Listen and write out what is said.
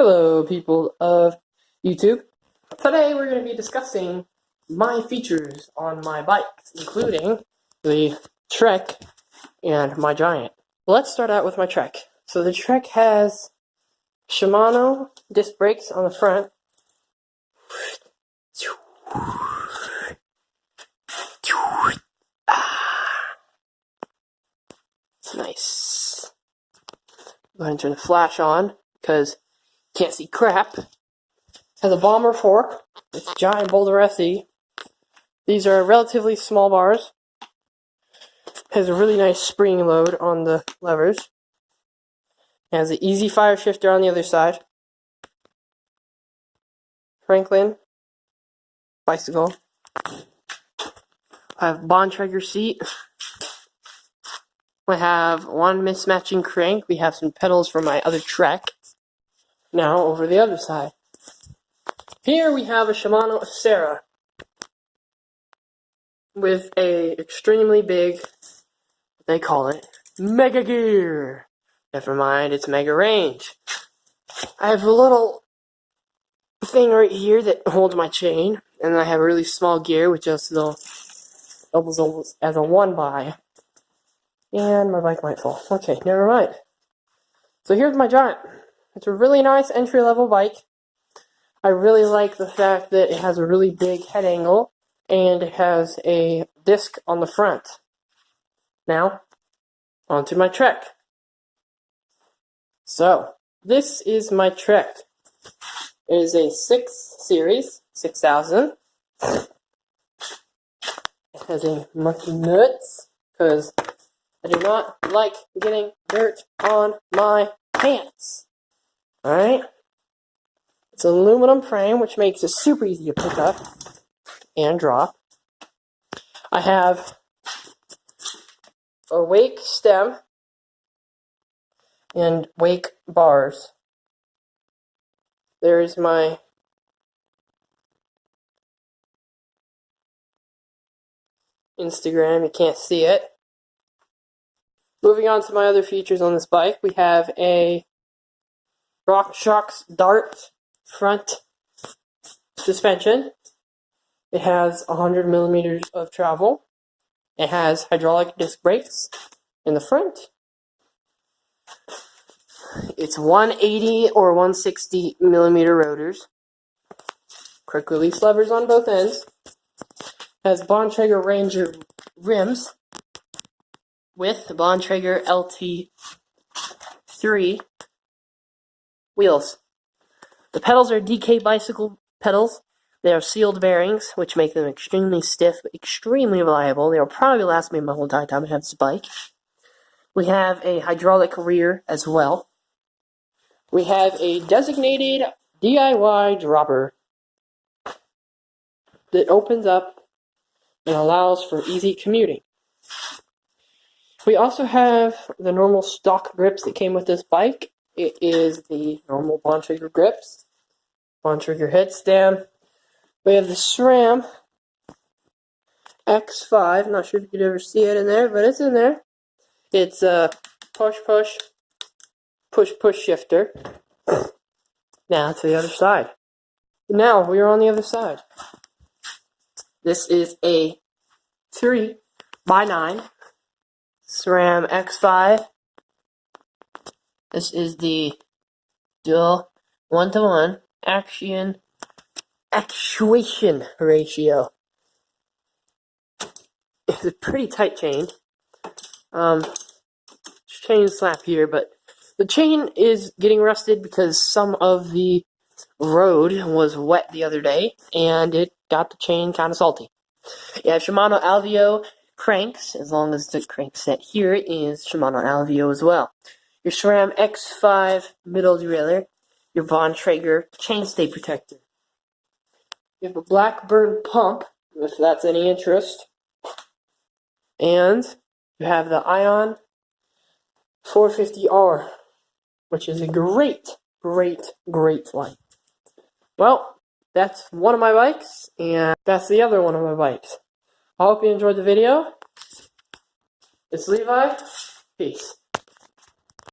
Hello, people of YouTube. Today we're going to be discussing my features on my bikes, including the Trek and my Giant. Let's start out with my Trek. So the Trek has Shimano disc brakes on the front. It's nice. Go ahead and turn the flash on because can't see crap. Has a bomber fork. It's Giant Boulder SE. These are relatively small bars. Has a really nice spring load on the levers. Has an easy fire shifter on the other side. Franklin bicycle. I have Bontrager seat. I have one mismatching crank. We have some pedals from my other Trek. Now over the other side. Here we have a Shimano Acera with a extremely big, they call it, Mega Gear. Never mind, it's Mega Range. I have a little thing right here that holds my chain, and I have a really small gear which just doubles as a 1x. And my bike might fall. Okay, never mind. So here's my Giant. It's a really nice entry-level bike. I really like the fact that it has a really big head angle, and it has a disc on the front. Now, onto my Trek. So, this is my Trek. It is a 6 Series, 6000. It has a monkey nuts, because I do not like getting dirt on my pants. Alright? It's an aluminum frame, which makes it super easy to pick up and drop. I have a wake stem and wake bars. There's my Instagram. You can't see it. Moving on to my other features on this bike, we have a RockShox Dart front suspension. It has 100 millimeters of travel. It has hydraulic disc brakes in the front. It's 180 or 160 millimeter rotors. Quick release levers on both ends. Has Bontrager Ranger rims with Bontrager LT3 wheels. The pedals are DK bicycle pedals. They are sealed bearings, which make them extremely stiff, but extremely reliable. They will probably last me my whole entire time I have this bike. We have a hydraulic rear as well. We have a designated DIY dropper that opens up and allows for easy commuting. We also have the normal stock grips that came with this bike. It is the normal Bontrager grips, Bontrager head stem. We have the SRAM X5. Not sure if you could ever see it in there, but it's in there. It's a push shifter. Now to the other side. Now we are on the other side. This is a 3x9 SRAM X5. This is the dual 1-to-1 actuation ratio. It's a pretty tight chain. Chain slap here, but the chain is getting rusted because some of the road was wet the other day, and it got the chain kind of salty. You have Shimano Alveo cranks, as long as the crank set here is Shimano Alveo as well. Your SRAM X5 middle derailleur, your Bontrager chainstay protector. You have a Blackburn pump, if that's any interest. And you have the Ion 450R, which is a great light. Well, that's one of my bikes, and that's the other one of my bikes. I hope you enjoyed the video. It's Levi. Peace.